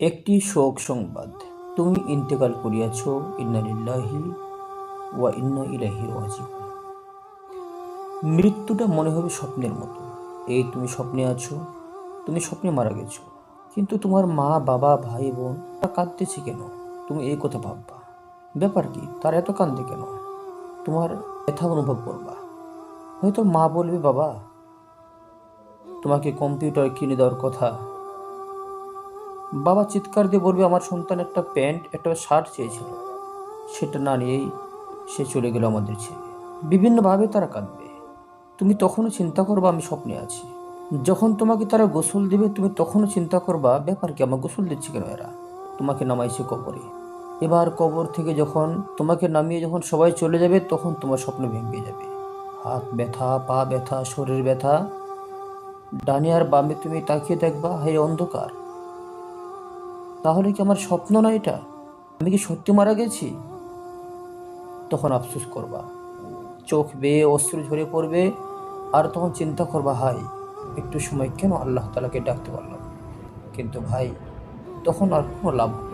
একটি শোক সংবাদ, তুমি ইন্তেকাল করিয়াছ। ইন্না লিল্লাহি ওয়া ইন্না ইলাইহি রাজিউন। মৃত্যুটা মনে হবে স্বপ্নের মতো। এই তুমি স্বপ্নে আছো, তুমি স্বপ্নে মারা গেছো, কিন্তু তোমার মা বাবা ভাই বোন তারা কাঁদতেছে কেন? তুমি এই কথা ভাববা, ব্যাপার কি, তারা এত কাঁদে কেন? তোমার ব্যথা অনুভব করবা। হয়তো মা বলবে, বাবা তোমাকে কম্পিউটার কিনে দেওয়ার কথা। বাবা চিৎকার দিয়ে বলবে, আমার সন্তান একটা প্যান্ট একটা শার্ট চেয়েছিল, সেটা না নিয়েই সে চলে গেল আমাদের ছেড়ে। বিভিন্নভাবে তারা কাঁদবে। তুমি তখনও চিন্তা করবা আমি স্বপ্নে আছি। যখন তোমাকে তারা গোসল দিবে, তুমি তখনও চিন্তা করবা, ব্যাপার কি, আমার গোসল দিচ্ছে কেন এরা? তোমাকে নামাইছে কবরে। এবার কবর থেকে যখন তোমাকে নামিয়ে যখন সবাই চলে যাবে, তখন তোমার স্বপ্ন ভেঙে যাবে। হাত ব্যথা, পা ব্যথা, শরীর ব্যথা। ডানে আর বামে তুমি তাকিয়ে দেখবা, হায় অন্ধকার। তাহলে কি আমার স্বপ্ন না এটা? আমি কি সত্যি মারা গেছি? তখন আফসোস করবা, চোখ বেয়ে অশ্রু ঝরে পড়বে। আর তখন চিন্তা করবা, হাই একটু সময় কেন আল্লাহ তাআলাকে ডাকতে পারলাম। কিন্তু ভাই, তখন আর কোনো লাভ হবে না।